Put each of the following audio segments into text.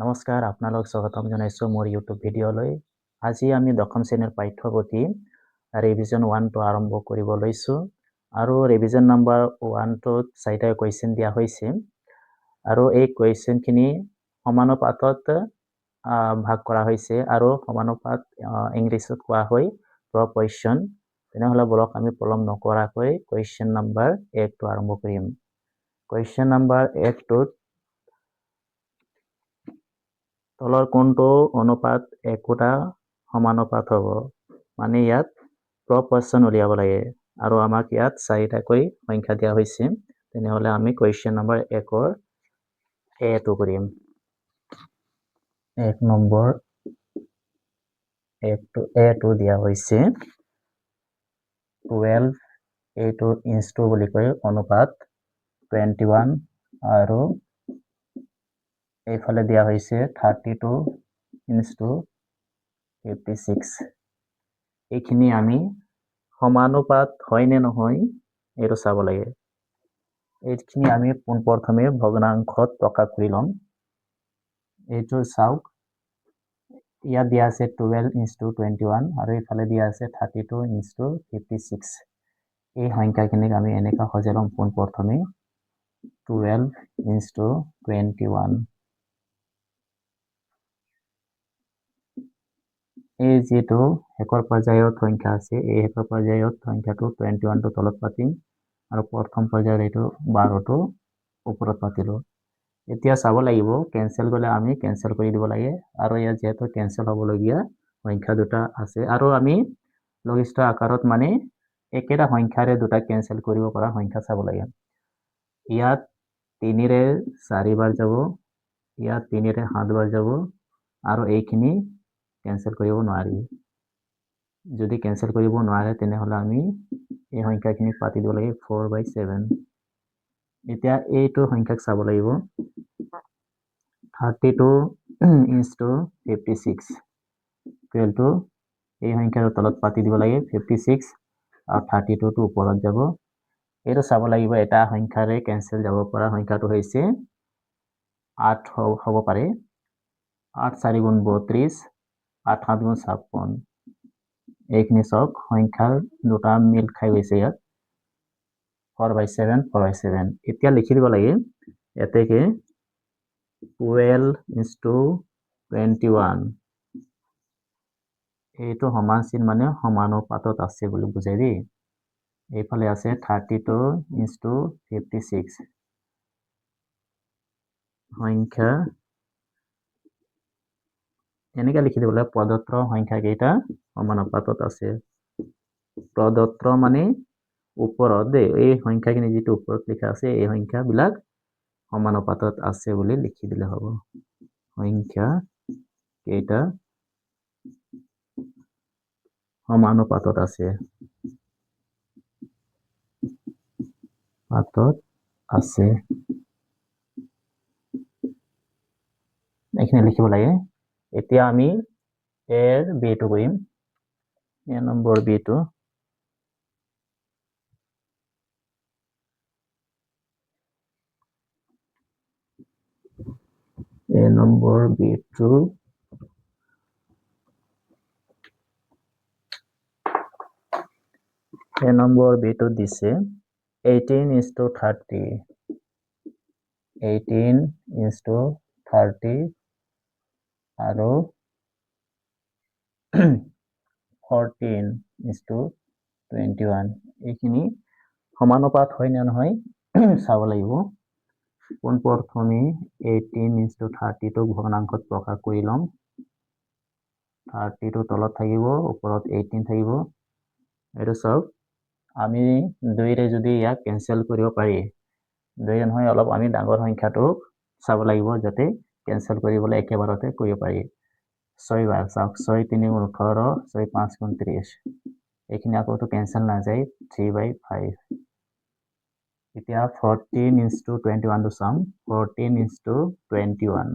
নমস্কাৰ, আপোনালোক স্বাগতম জনাইছোঁ মোৰ ইউটিউব ভিডিঅ'লৈ। আজি আমি দশম শ্ৰেণীৰ পাঠ্যপুথি ৰিভিজন 1টো আৰম্ভ কৰিব লৈছোঁ আৰু ৰিভিজন নম্বৰ 1টোত 4টা কুৱেশ্যন দিয়া হৈছে আৰু এই কুৱেশ্যনখিনি সমানুপাতত ভাগ কৰা হৈছে আৰু সমানুপাত ইংলিছত কোৱা হয় প্ৰপৰ্শ্যন। তেনেহ'লে বলক আমি পলম নকৰাকৈ কুৱেশ্যন নম্বৰ 1টো আৰম্ভ কৰিম। কুৱেশ্যন নম্বৰ 1টোত তলৰ কোনটো অনুপাত একোটা সমানুপাত হ'ব, মানে ইয়াত প্ৰপৰ্শ্যন উলিয়াব লাগে আৰু আমাক ইয়াত 4টাকৈ সংখ্যা দিয়া হৈছে। তেনেহ'লে আমি কুৱেশ্যন নম্বৰ 1ৰ এটো কৰিম। 1 নম্বৰ এটো দিয়া হৈছে 12 এইটো ইঞ্চটো বুলি কয় অনুপাত 21 আৰু এইফালে দিয়া হৈছে 32 ইঞ্চটো 56। এইখিনি আমি সমানুপাত হয় নে নহয় এইটো চাব লাগে। এইখিনি আমি পোনপ্ৰথমে ভগ্নাংশত প্ৰকাশ কৰি ল'ম। এইটো চাওক, ইয়াত দিয়া আছে 12 ইঞ্চটো 21 আৰু এইফালে দিয়া আছে 32 ইঞ্চটো 56। এই সংখ্যাখিনিক আমি এনেকৈ সজাই ল'ম। পোনপ্ৰথমে 12 ইঞ্চটো 21। এই যেটো শেষৰ পৰ্যায়ত সংখ্যা আছে, এই শেষৰ পৰ্যায়ত সংখ্যাটো 21টো তলত পাতিম আৰু প্ৰথম পৰ্যায়ত এইটো 12টো ওপৰত পাতিলোঁ। এতিয়া চাব লাগিব, কেনসেল গ'লে আমি কেনসেল কৰি দিব লাগে আৰু ইয়াত যেহেতু কেনসেল হ'বলগীয়া সংখ্যা দুটা আছে আৰু আমি লঘিষ্ঠ আকাৰত মানে একেটা সংখ্যাৰে দুটা কেনসেল কৰিব পৰা সংখ্যা চাব লাগে। ইয়াত 3ৰে 4 বাৰ যাব, ইয়াত 3ৰে 7 বাৰ যাব আৰু এইখিনি কেনসেল কৰিব নোৱাৰি। যদি কেনসেল কৰিব নোৱাৰে তেনেহ'লে আমি এই সংখ্যাখিনি পাতি দিব লাগে 4/7। এতিয়া এইটো সংখ্যাক চাব লাগিব, 32 ইঞ্চটো 56 ইকুৱেলটো এই সংখ্যাৰ তলত পাতি দিব লাগে 56 আৰু 32টো ওপৰত যাব। এইটো চাব লাগিব, এটা সংখ্যাৰে কেনসেল যাব পৰা সংখ্যাটো হৈছে 8 হ'ব পাৰে। 8 4 গুণ 32, 8 7 গুণ 56। এইখিনি চাওক, সংখ্যাৰ দুটা মিল খাই গৈছে ইয়াত 4/7 4/7। এতিয়া লিখি দিব লাগে এতেকে 12 ইঞ্চটো 21। এইটো সমান চিন মানে সমানুপাতত আছে বুলি বুজাই দেই। এইফালে আছে 32 ইঞ্চটো 56। সংখ্যা এনেকৈ লিখি দিব লাগে, প্ৰদত্ত সংখ্যাকেইটা সমানুপাতত আছে। প্ৰদত্ত মানে ওপৰত দেই, এই সংখ্যাখিনি যিটো ওপৰত লিখা আছে এই সংখ্যাবিলাক সমানুপাতত আছে বুলি লিখি দিলে হ'ব। সংখ্যা কেইটা সমানুপাতত আছে, এইখিনি লিখিব লাগে। এতিয়া আমি এৰ বিটো কৰিম। এ নম্বৰ বিটো দিছে 18 ইঞ্চটো 30, 18 ইঞ্চটো 30 আৰু 14 ইঞ্চটো 21। এইখিনি সমানুপাত হয় নে নহয় চাব লাগিব। পোনপ্ৰথমে 18 ইঞ্চটো 30টো ভগ্নাংশত প্ৰকাশ কৰি ল'ম। 30টো তলত থাকিব, ওপৰত 18 থাকিব। এইটো চাওক, আমি 2ৰে যদি ইয়াক কেনসেল কৰিব পাৰি, 2ৰে নহয় অলপ আমি ডাঙৰ সংখ্যাটো চাব লাগিব যাতে কেনসেল কৰিবলৈ একেবাৰতে কৰিব পাৰি। 6 বাৰ চাওক, 6 3 গুণ 18, 6 5 গুণ 30। এইখিনি আকৌতো কেনসেল নাযায়, 3/5। এতিয়া 14 ইঞ্চটো 21টো চাম, 14 ইঞ্চটো 21।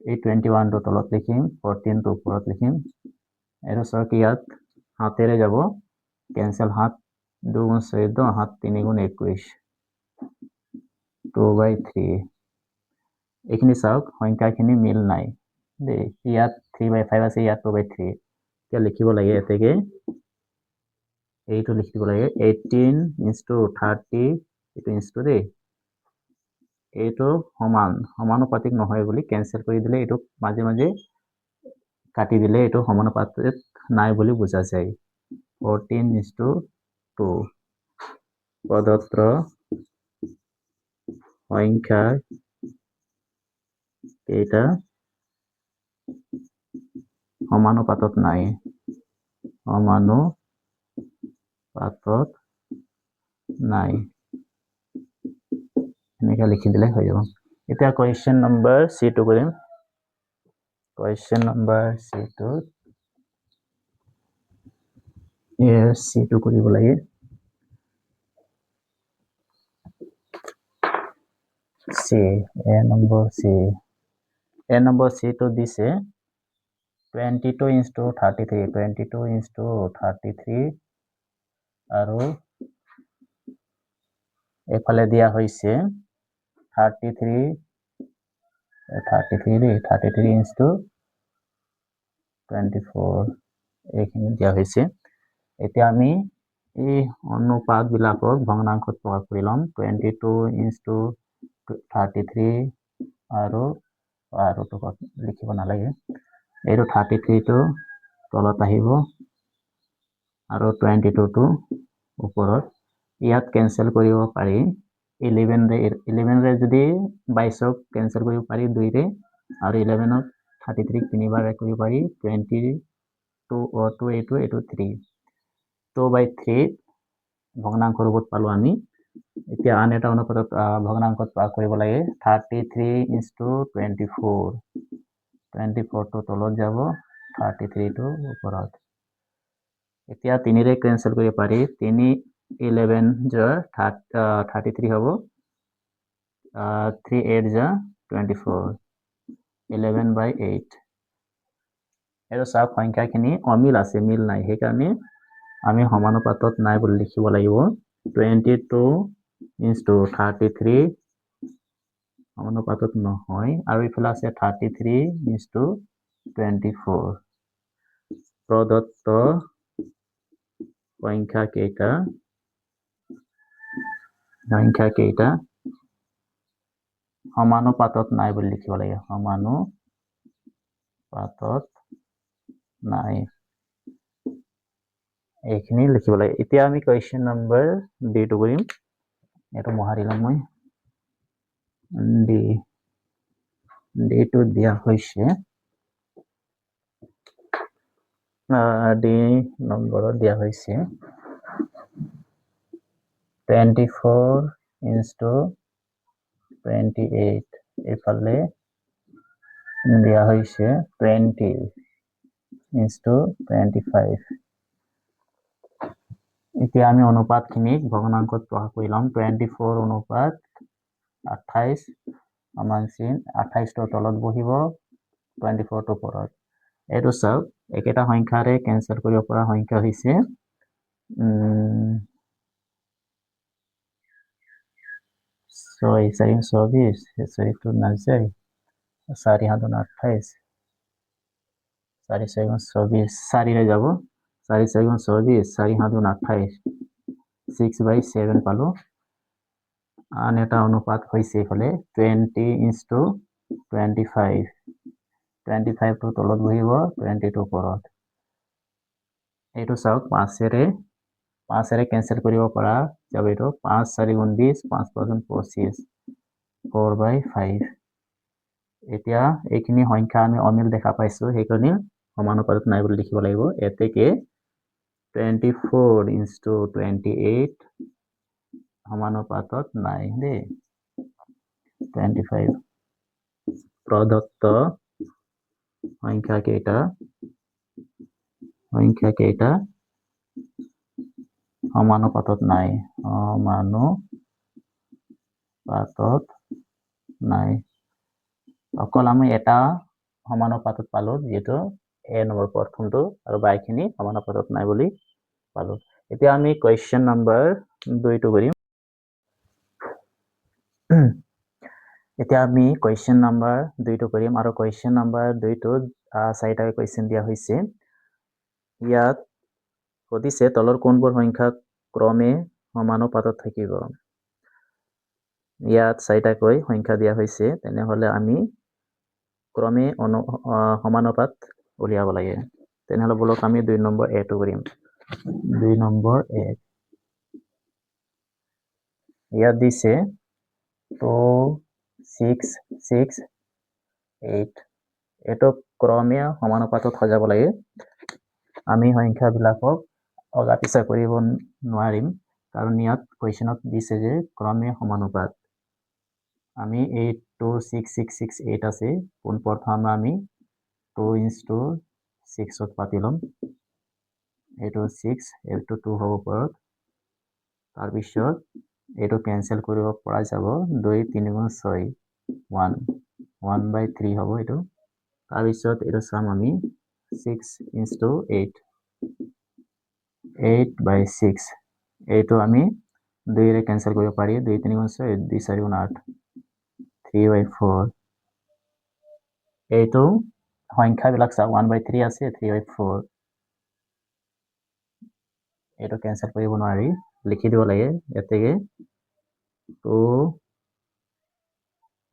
এই 21টো তলত লিখিম, 14টো ওপৰত লিখিম। এইটো চাওক, ইয়াত 7ৰে যাব, কেনসেল 7 2 গুণ 14, 7 3 গুণ 21, 2/3। এইখিনি চাওক সংখ্যাখিনি মিল নাই দেই ইয়াত 3/5 আছে ইয়াত 2/3 এতিয়া লিখিব লাগে এতেকে এইটো লিখিব লাগে 18 into 30 এইটো ইনটু দেই এইটো সমানুপাতিক নহয় বুলি কেনসেল কৰি দিলে এইটো মাজে মাজে কাটি দিলে এইটো সমানুপাতিক নাই বুলি বুজা যায় 14:2 প্রদত্ত সংখ্যা কেইটা সমানুপাতত নাই এনেকৈ লিখি দিলে হৈ যাব এতিয়া কোৱেশ্চন নম্বৰ C2 কৰিম কোৱেশ্চন নম্বৰ C2 C2 কৰিব লাগে A নম্বৰ C2 দিছে 22 into 33 আৰু এফালে দিয়া হৈছে 33 into 24 এইখিনি দিয়া হৈছে এতিয়া আমি এই অনুপাত বিলাকক ভগ্নাংশত প্ৰকাশ কৰি লম 22 into 33 আৰু লিখিব নালাগে এইটো 33 টো তলত আহিব আৰু 22 টো ওপৰত ইয়াত কেনসেল কৰিব পাৰি 11 ৰে যদি 22 ক কেনসেল কৰিব পাৰি 2 ৰে আৰু 11 ক 33 তিনিবাৰ কৰিব পাৰি 22 এইটো 3 2/3 ভগ্নাংশ ৰূপত পালো আমি এতিয়া আন এটা অনুপাতত ভগ্নাংশত প্ৰকাশ কৰিব লাগে 33 into 24 টো তলত যাব 33 টো ওপৰত এতিয়া 3 ৰে কেনসেল কৰিব পাৰি 3 11 যা 33 হ'ব 3 8 যা 24 11/8 এটো সব সংখ্যাখিনি অমিল আছে মিল নাই সেইকাৰণে আমি সমানুপাতত নাই বুলি লিখিব লাগিব 22 into 33 সমানুপাতত নহয় আৰু ইফালে আছে 33 into 24 প্ৰদত্ত সংখ্যা কেইটা সমানুপাতত নাই বুলি লিখিব লাগে সমানুপাতত নাই এইখিনি লিখিব লাগে এতিয়া আমি কোৱেশ্চন নম্বৰ D2 কৰিম এটো মহাৰি লম মই D2 দিয়া হৈছে D নম্বৰত দিয়া হৈছে 24 into 28 এফালে দিয়া হৈছে 20 into 25 এতিয়া আমি অনুপাতখিনিক ভগ্নাংশত প্ৰকাশ কৰি লম 24 অনুপাত 28 আমানচিন 28 টো তলত বহিব 24 টো ওপৰত এটো সব একেটা সংখ্যাৰে কেনসেল কৰিব পৰা সংখ্যা হৈছে 6 4 24 6 নাযায় 4 7 28 4 6 24 4 রে যাব 4 6 24 4 7 28 6/7 পালো আন এটা অনুপাত হৈছে এফালে 20 into 25 টো তলত বহিব 20 টো ওপৰত এইটো চাওক 5 ৰে কেনসেল কৰিব পৰা যাব এইটো 5 4 20 5 5 25 4/5 এতিয়া এইখিনি সংখ্যা আমি অমিল দেখা পাইছো সেইকাৰণে সমানুপাতত নাই বুলি লিখিব লাগিব এতেকে 24 into 28 সমানুপাতত নাই দেই 25 প্ৰদত্ত সংখ্যা কেইটা সমানুপাতত নাই অকল আমি এটা সমানুপাতত পালো যেটো A নম্বৰ প্ৰথমটো আৰু বাইখিনি সমানুপাতত নাই বুলি পালো এতিয়া আমি কোৱেশ্চন নম্বৰ 2 টো কৰিম এতিয়া আমি কুৱেশ্যন নাম্বাৰ 2টো কৰিম আৰু কুৱেশ্যন নাম্বাৰ 2টোত 4টা কুৱেশ্যন দিয়া হৈছে ইয়াত সুধিছে তলৰ কোনবোৰ সংখ্যা ক্ৰমে সমানুপাতত থাকিব ইয়াত 4টাকৈ সংখ্যা দিয়া হৈছে তেনেহলে আমি ক্ৰমে সমানুপাত উলিয়াব লাগে তেনেহলে বলক আমি 2 নম্বৰ এটো কৰিম 2 নম্বৰ এ ইয়াত দিছে 2 6 6 8 এটো ক্ৰমে সমানুপাতত সজাব লাগে আমি সংখ্যাবিলাকক অগা পিছা কৰিব নোৱাৰিম কাৰণ ইয়াত কুৱেশ্যনত দিছে যে ক্ৰমে সমানুপাত আমি 8 2 6 6 6 8 আছে পোনপ্ৰথমে আমি 2 into 6 ত পাতি লম এইটো 6 এইটো 2 হ'ব ওপৰত তাৰ পিছত এইটো কেনসেল কৰিব পৰা যাব 2 3 গুণ 6 1 1/3 হ'ব এইটো তাৰ পিছত এইটো চাম আমি 6 into 8 8/6 এইটো আমি 2 ৰে কেনসেল কৰিব পাৰি 2 3 গুণ 6 2 4 গুণ 8 3/4 এইটো সংখ্যাবিলাক চাওক 1/3 আছে 3/4 এইটো কেনসেল কৰিব নোৱাৰি লিখি দিব লাগে এতেকে 2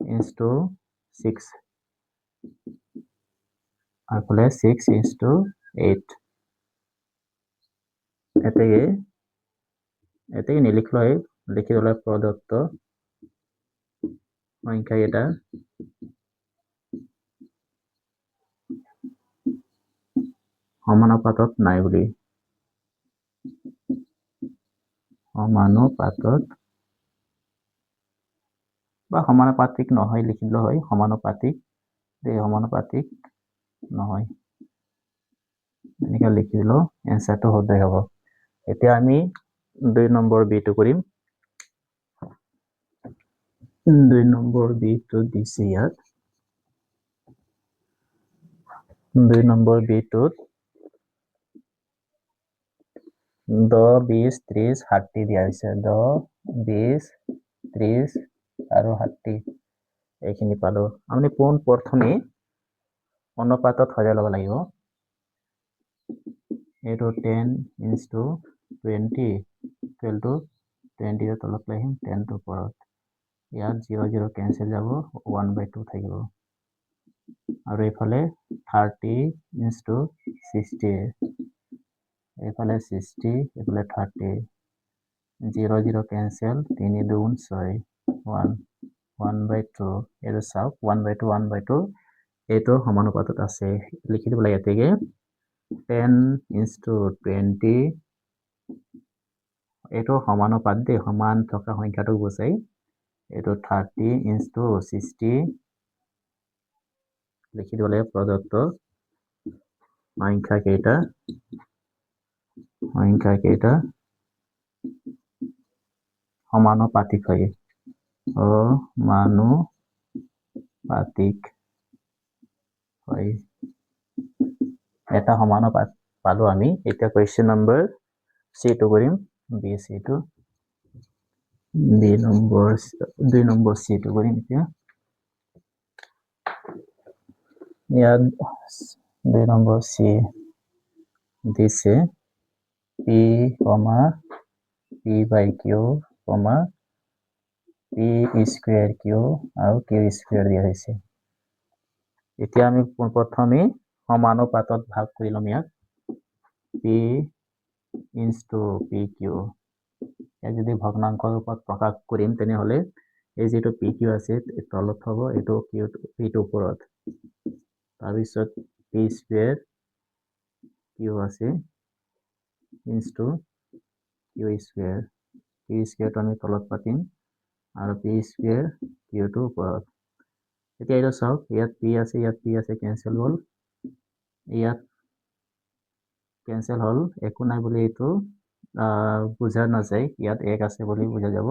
into 6 আৰু 6 into 8 এতেকে নিলিখলে লিখি দলে প্ৰদত্ত সংখ্যা এটা সমানুপাতত নাই বুলি সমানুপাতত বা সমানুপাতিক নহয় লিখিলে হয় সমানুপাতিক সমানুপাতিক নহয় এনেকা লিখি দিলো এনসারটো হতে হ'ব এতিয়া আমি 2 নম্বৰ বিটো কৰিম 2 নম্বৰ বিটো দিছে ইয়াত 2 নম্বৰ বিটোত 10 20 30 60 দিয়া হৈছে 10 20 30 আৰু 60 এইখিনি পালো আমি প্ৰথমে অনুপাতত সজাই ল'ব লাগিব এইটো 10 into 20 equal to 20 ৰ তলত লৈ আহিম 10 ৰ ওপৰত ইয়াত 0 0 কেনসেল যাব 1/2 থাকিব আৰু এইফালে 30 into 60 এইফালে 60 এইফালে 30 0 0 কেনসেল 3 2 6 1 1/2 এইটো চাওক 1/2 1/2 এইটো সমানুপাতত আছে লিখি দিব লাগে এতেকে 10 into 20 এইটো সমানুপাত দে সমান থকা সংখ্যাটো বুজাই এইটো 30 into 60 লিখি দিব লাগে প্ৰদত্ত সংখ্যা কেইটা সমানুপাতিক হয় সমানুপাতিক হয় এটা সমানুপাত পালো আমি এটা কোয়েশ্চন নাম্বার C2 কৰিম BC2 2 নম্বৰ C2 কৰিম এতিয়া ইয়াত 2 নম্বৰ C দিছে P, P/Q, P² Q আৰু Q² দিয়া হৈছে এতিয়া আমি প্ৰথমে সমানুপাতত ভাগ কৰি লম ইয়াক P into PQ ইয়াক যদি ভগ্নাংকৰ ৰূপত প্ৰকাশ কৰিম তেনেহলে এই যেটো PQ আছে তলত হ'ব এটো P ওপৰত তাৰ পিছত P² Q আছে into Q² আমি তলত পাতিম আৰু P² Q ওপৰত এতিয়া এটা চাওক ইয়াত P আছে কেনসেল হ'ল ইয়াত কেনসেল হ'ল একো নাই বুলি এটো বুজা নাযায় ইয়াত 1 আছে বুলি বুজা যাব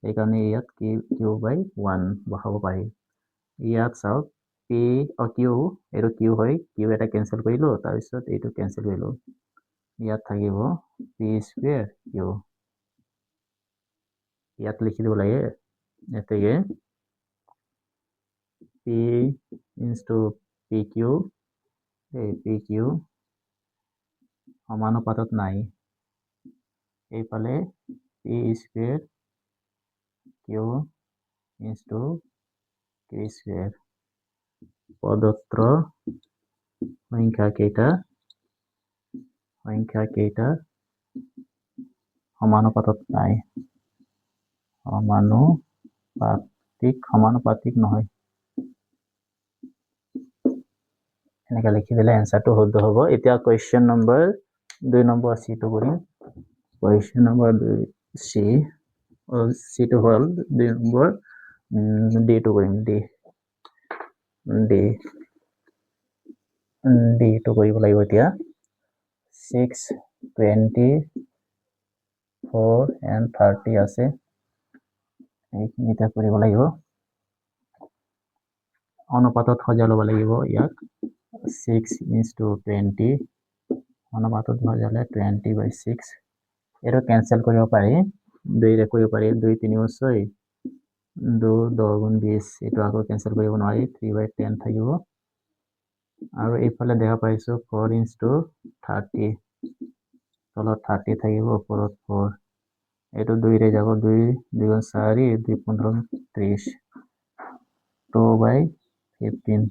এই কাৰণে ইয়াত Q/1 বহাব পাৰি ইয়াত চাওক P Q এটো Q হয় Q এটা কেনসেল কৰিলো তাৰ পিছত এটো কেনসেল কৰিলো ইয়াত থাকিব P² Q ইয়াত লিখি দিব লাগে এতেকে P into PQ, এই PQ সমানুপাতত নাই। এইফালে P square Q into Q square প্রদত্ত সংখ্যা কেইটা সমানুপাতত নাই। সমানুপাতিক নহয়। এনেকৈ লিখি দিলে এনসাৰটো শুদ্ধ হ'ব। এতিয়া কুৱেশ্যন নম্বৰ 2 নম্বৰ চিটো কৰিম। কুৱেশ্যন নম্বৰ 2 চিটো হ'ল 2 নম্বৰ ডিটো কৰিম। ডিটো কৰিব লাগিব এতিয়া। 6, 20, 4 and 30 আছে। এইখিনি এতিয়া কৰিব লাগিব। অনুপাতত সজাই ল'ব লাগিব ইয়াক। 6 into 20 অনুপাতত সজালে 20/6। এইটো কেনসেল কৰিব পাৰি। 2ৰে কৰিব পাৰি। 2 3 6 2 10 গুণ 20। এইটো আকৌ কেনসেল কৰিব নোৱাৰি। 3/10 থাকিব। আৰু এইফালে দেখা পাইছো 4 into 30 তলত 30 থাকিব, ওপৰত 4। এইটো 2ৰে যাব। 2 2 গুণ 4 2 15 30 2/15।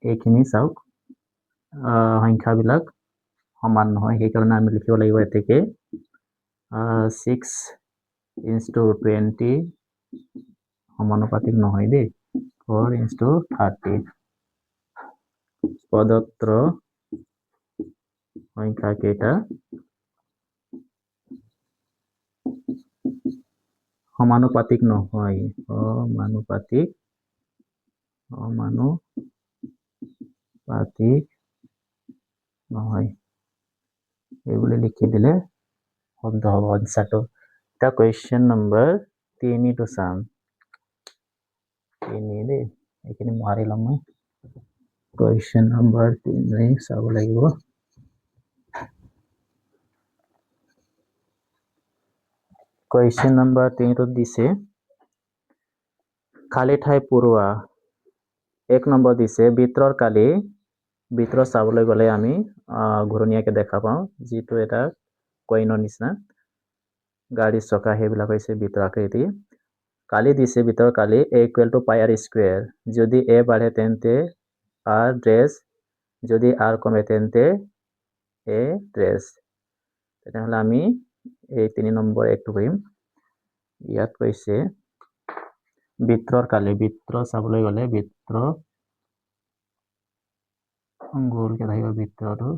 এইখিনি চাওক সংখ্যাবিলাক সমান নহয়, সেইকাৰণে আমি লিখিব লাগিব এতেকে 6 into 20 সমানুপাতিক নহয় দেই। 4 into 30 প্রদত্ত সংখ্যা কেইটা সমানুপাতিক নহয়। সমানুপাতিক নহয়। এইবুলি লিখি দিলে শুদ্ধ হ'ব আনসাৰটো। এটা কুৱেশ্যন নম্বৰ 3 টো চাম। 3 দেই, এইখিনি মাৰি ল'ম মই। কুৱেশ্যন নম্বৰ 3 চাব লাগিব। কুৱেশ্যন নম্বৰ 3 টো দিছে খালী ঠাই পুৰোৱা। 1 নম্বৰ দিছে ভিতৰৰ কালি। ভিতৰত চাবলৈ গ'লে আমি ঘূৰণীয়াকে দেখা পাওঁ, যিটো এটা কইনৰ নিচিনা গাড়ীৰ চকা, সেইবিলাক হৈছে ভিতৰ আকৃতি। কালি দিছে ভিতৰৰ কালি a = πr²। যদি a বাঢ়ে তেন্তে r ড্ৰেছ, যদি r কমে তেন্তে a ড্ৰেছ। তেনেহ'লে আমি এই 3 নম্বৰ একটো কৰিম। ইয়াত কৈছে ভিতৰৰ কালি। ভিতৰ চাবলৈ গ'লে ভিতৰ গোলকে থাকিব ভিতৰটো।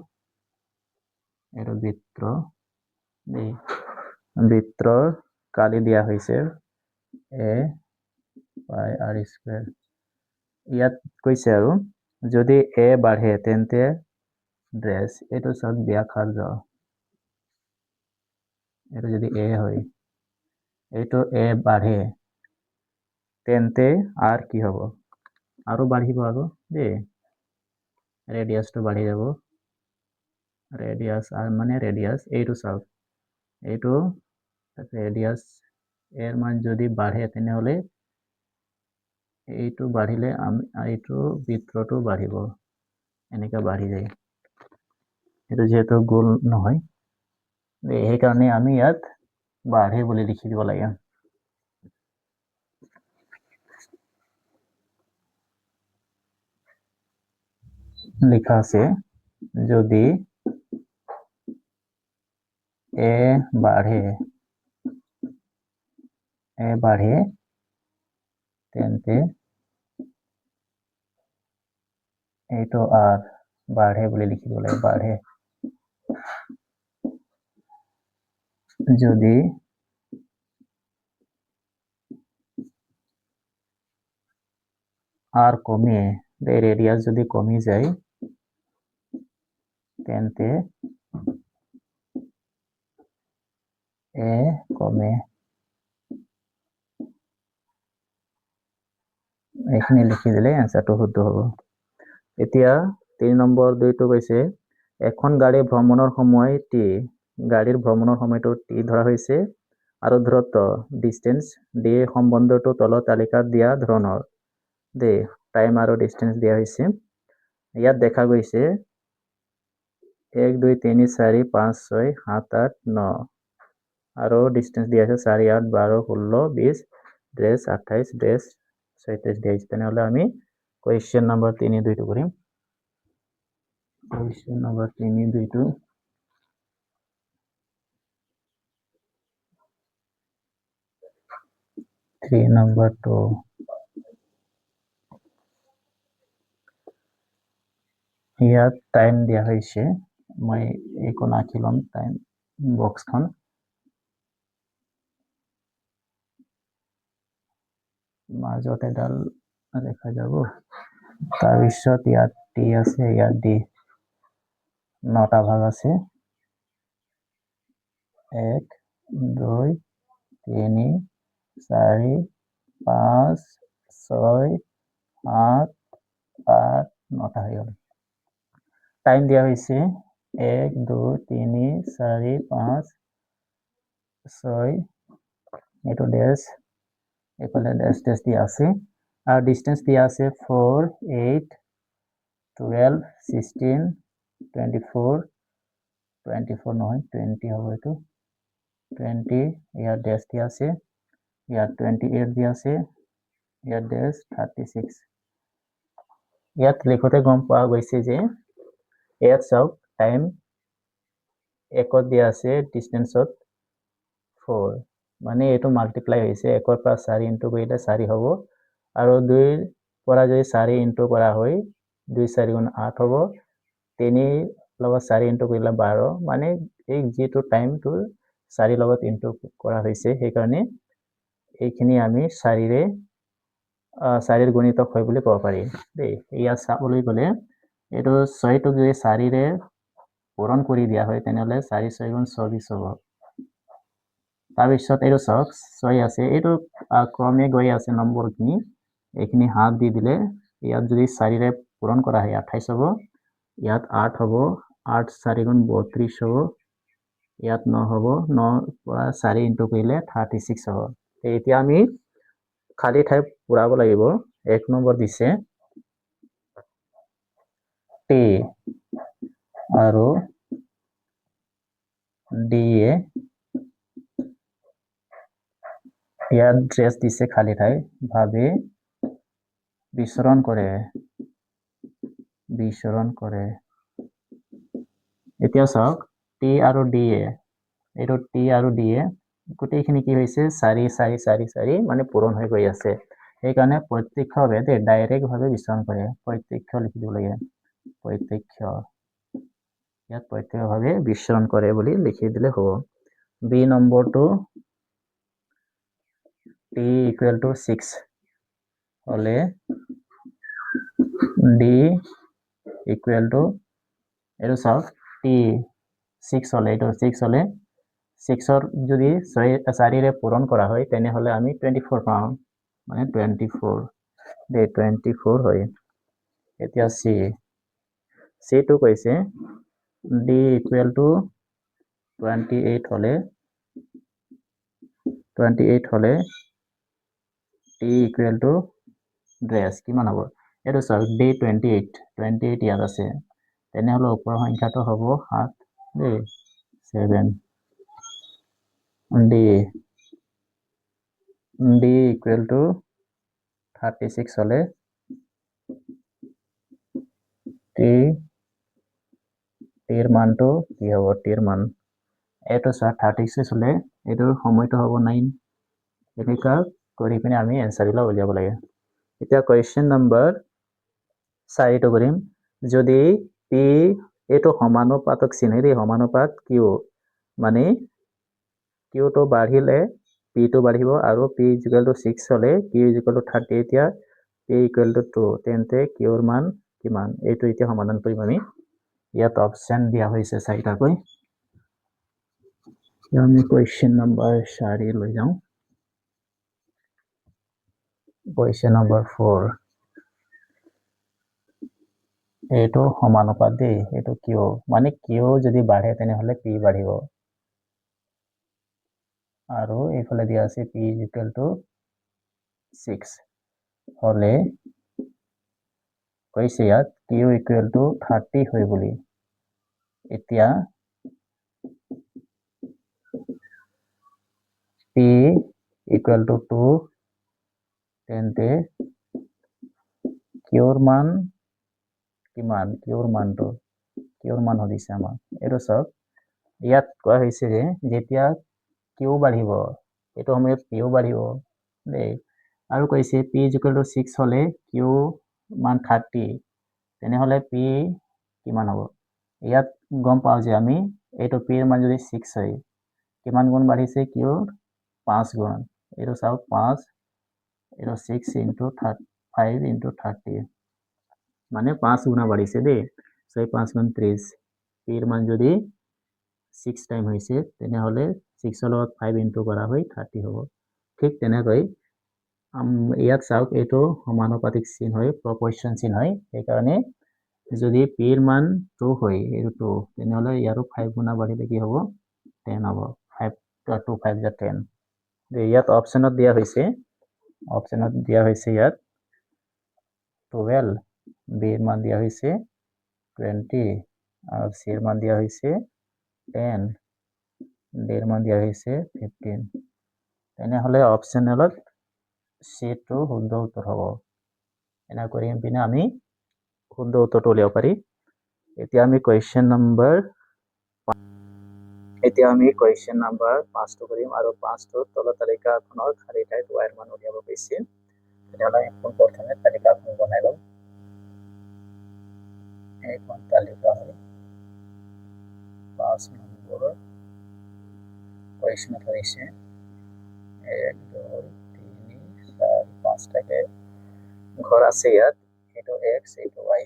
এইটো ভিতৰ দেই। ভিতৰৰ কালি দিয়া হৈছে a/r²। ইয়াত কৈছে আৰু যদি a বাঢ়ে তেন্তে ড্ৰেছ। এইটো চাওক ব্যাসাৰ্ধ। এইটো যদি a হয়, এইটো a বাঢ়ে তেন্তে r কি হ'ব? আৰু বাঢ়িব আৰু দেই। ৰেডিয়াসটো বাঢ়ি যাব। ৰেডিয়াস r মানে ৰেডিয়াস। এইটো চাওক, এইটো ৰেডিয়াস এৰ মান যদি বাঢ়ে তেনেহ'লে এইটো বাঢ়িলে এইটো ভিতৰটো বাঢ়িব। এনেকা বাঢ়ি যায়। এইটো যেহেতু গোল নহয়, সেইকাৰণে আমি ইয়াত বাঢ়ে বুলি লিখি দিব লাগে। লেখা আছে যদি a বাঢ়ে তেন্তে এইটো r বাঢ়ে বুলি লিখি দিব লাগে। বাঢ়ে। যদি r কমে, রেডিয়াস যদি কমে যায় তেন্তে a কমে। এইখিনি লিখি দিলে এনসারটো শুদ্ধ হ'ব। এতিয়া 3 নম্বৰ 2টো কৈছে এখন গাড়ী ভ্ৰমণৰ সময় t। গাড়ীৰ ভ্ৰমণৰ সময়টো t ধৰা হৈছে আৰু দূৰত্ব ডিস্টেন্স d সম্বন্ধটো তলৰ তালিকাত দিয়া ধৰণৰ দে টাইম আৰু ডিষ্টেন্স দিয়া হৈছে ইয়াত দেখা গৈছে 1 2 3 4 5 6 7 8 9 আৰু ডিষ্টেন্স দিয়া আছে 4 8 12 16 20 ড্ৰেছ 28 ড্ৰেছ 37 দিয়া হৈছে তেনেহলে আমি কোৱেশ্চন নম্বৰ 3 2 টো কৰিম কোৱেশ্চন নম্বৰ 3 2 টো 3 number 2 ইয়াত টাইম দিয়া হৈছে মই এইখন আঁকি লম টাইম বক্সখন মাজত এডাল দেখা যাব তাৰপিছত ইয়াত টি আছে ইয়াত ডি 9টা ভাগ আছে 1 2 3 4 5 6 7 8 9টা হৈ গ'ল টাইম দিয়া হৈছে 1 2 3 4 5 6 এইটো ডেছ এফালে ডেছ ডেছ দিয়া আছে আৰু ডিষ্টেন্স দিয়া আছে 4 8 12 16 24 24 নহয় 20 হ'ব এইটো 20 ইয়াত ডেছ দিয়া আছে ইয়াত 28 দিয়া আছে ইয়াত ডেছ 36 ইয়াত লিখোতে গম পোৱা গৈছে যে ইয়াত চাওক টাইম একত দিয়া আছে ডিষ্টেন্সত 4 মানে এইটো মাল্টিপ্লাই হৈছে 1 পৰা 4 ইনটু কৰিলে 4 হ'ব আৰু 2 পৰা যদি 4 ইনটু কৰা হয় 2 4 গুণ 8 হ'ব 3 লগত 4 ইনটু কৰিলে 12 মানে এই যেটো টাইমটো 4 লগত ইনটু কৰা হৈছে সেই কাৰণে এইখিনি আমি 4 ৰে 4 ৰ গুণিতক হয় বুলি ক'ব পাৰি দেই ইয়া চাবলৈ গলে এটো 6 টো যদি 4 ৰে পূৰণ কৰি দিয়া হয় তেনেহলে 4 6 গুণ 24 হ'ব তাৰপিছত এইটো চাওক 6 আছে এইটো ক্ৰমে গৈ আছে নম্বৰখিনি এইখিনি হাত দি দিলে ইয়াত যদি 4 ৰে পূৰণ কৰা হয় 28 হ'ব ইয়াত 8 হ'ব 8 4 গুণ 32 হ'ব ইয়াত 9 হ'ব 9 পৰা 4 ইনটু কৰিলে 36 হ'ব এতিয়া আমি খালি ঠাই পুৰাব লাগিব 1 নম্বৰ দিছে টি আৰু ডি এ ইয়াত ড্ৰেছ দিছে খালি ঠাই ভাবে বিচৰণ কৰে এতিয়া চাওক টি আৰু ডি এ এইটো টি আৰু ডি এ গোটেইখিনি কি হৈছে 4 4 4 4 মানে পূৰণ হৈ গৈ আছে সেইকাৰণে প্ৰত্যক্ষভাৱে ডাইৰেক্টভাৱে বিচৰণ কৰে প্ৰত্যক্ষ লিখি দিব লাগে প্ৰত্যক্ষ ইয়াত প্ৰত্যক্ষভাৱে বিচৰণ কৰে বুলি লিখি দিলে হ'ব বি নম্বৰটো t equal to 6 হলে d equal to এটো চাওক t 6 হলে এটো 6 হলে 6 ৰ যদি 4 ৰে পূৰণ কৰা হয় তেনেহলে আমি 24 পাম মানে 24 দে 24 হয় এতিয়া c টো কৈছে d equal to 28 হলে t equal to ড্ৰেছ কিমান হ'ব এটো চাওক d 28 ইয়াত আছে তেনেহলে ওপৰৰ সংখ্যাটো হ'ব 7 দেই 7 d equal to 36 হলে টিৰ মানটো কি হ'ব টিৰ মান এটো 36 হলে এটোৰ সময়টো হ'ব 9 এনেকা কৰি পিনে আমি এনসাৰ বিলাক উলিয়াব লাগে এতিয়া কোৱেশ্চন নম্বৰ 4 টো কৰিম যদি p এটো সমানুপাতক চিনেৰি সমানুপাত q মানে q টো বাঢ়িলে p টো বাঢ়িব আৰু p 6 হলে q 30 এতিয়া p 2 তেন্তে q ৰ মান কিমান এইটো এতিয়া সমাধান কৰিম আমি ইয়াত অপচন দিয়া হৈছে 4টাকৈ আমি কোৱেশ্চন নম্বৰ 4 লৈ যাওঁ কোৱেশ্চন নম্বৰ 4 এইটো সমানুপাত দেই এইটো q মানে q যদি বাঢ়ে তেনেহলে p বাঢ়িব আৰু এইফালে দিয়া আছে p 6 হলে কৈছে ইয়াত কিউ ইকুৱেল টু 30 হয় বুলি এতিয়া পি ইকুৱেল টু 2 তেন্তে কিউৰ মান কিমান কিউৰ মান সুধিছে আমাক এইটো চাওক ইয়াত কোৱা হৈছে যে যেতিয়া কিউ বাঢ়িব এইটো সময়ত পিও বাঢ়িব দেই আৰু কৈছে পি ইকুৱেল টু 6 হলে কিউ মান 30 তেনেহলে পি কিমান হ'ব ইয়াত গম পাওঁ যে আমি এইটো পি ৰ মান যদি 6 হয় কিমান গুণ বাঢ়িছে কিউৰ 5 গুণ এইটো চাওক 5 এইটো 6 ইনটু 5 ইনটু 30 মানে 5 গুণা বাঢ়িছে দেই 5 গুণ 30 পি ৰ মান যদি 6 টাইম হৈছে তেনেহলে 6 ৰ লগত 5 ইনটু কৰা হয় 30 হ'ব ঠিক তেনেকৈ ইয়াত চাওক এইটো সমানুপাতিক চিন হয় প্ৰপৰ্শন চিন হয় সেইকাৰণে যদি পি ৰ মান 2 হয় এইটো 2 তেনেহলে ইয়াৰো 5 গুণা বাঢ়িলে কি হ'ব 10 হ'ব 5 2 5 is 10 ইয়াত অপচনত দিয়া হৈছে ইয়াত 12 বি ৰ মান দিয়া হৈছে 20 আৰু সি ৰ মান দিয়া হৈছে 10 ডি ৰ মান দিয়া হৈছে 15 তেনেহলে অপচনেলত C2 শুদ্ধ উত্তৰ হ'ব এনা কৰি পিনে আমি শুদ্ধ উত্তৰটো উলিয়াব পাৰি এতিয়া আমি কুৱেশ্যন নম্বৰ 5টো কৰিম আৰু 5টোৰ তলৰ তালিকাখনৰ খালী ঠাইত y ৰ মান উলিয়াব কৈছে তেতিয়াহ'লে এখন প্ৰথমে তালিকাখন বনাই লম এইখন তালিকা হয় 5 নম্বৰ কুৱেশ্যনত হৈছে 1 2 3 4 5টাকে ঘৰ আছে ইয়াত এইটো x এইটো y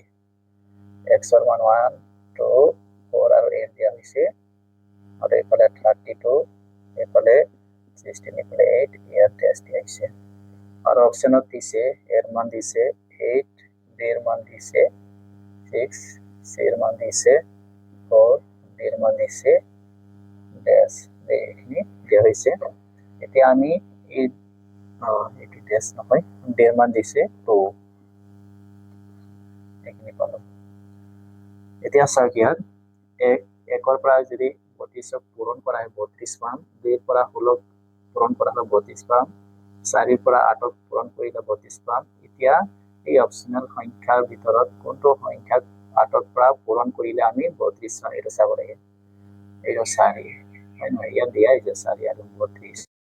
x ৰ মান 1 2 4 আৰু 8 দিয়া হৈছে আৰু এইফালে 32 এইফালে 16 এইফালে 8 ইয়াত টেষ্ট দিয়া হৈছে আৰু অপচনত দিছে এৰ মান দিছে 8 b ৰ মান দিছে 6 c ৰ মান দিছে 4 d ৰ মান দিছে ডেশ এইখিনি দিয়া হৈছে এতিয়া আমি এইটো ডেশ নহয় d ৰ মান দিছে 2 এইখিনি পালো এতিয়া চাওক ইয়াত 1 ৰ পৰা যদি 32ক পূৰণ কৰা হয় 32 পাম 2 ৰ পৰা 16ক পূৰণ কৰা হয় 32 পাম 4 ৰ পৰা 8ক পূৰণ কৰিলে 32 পাম এতিয়া এই অপচনেল সংখ্যাৰ ভিতৰত কোনটো সংখ্যাক 8ৰ পৰা পূৰণ কৰিলে আমি 32 পাম এইটো চাব লাগে এইটো 4 হয় নহয় ইয়াত দিয়া আছে 4 আৰু 32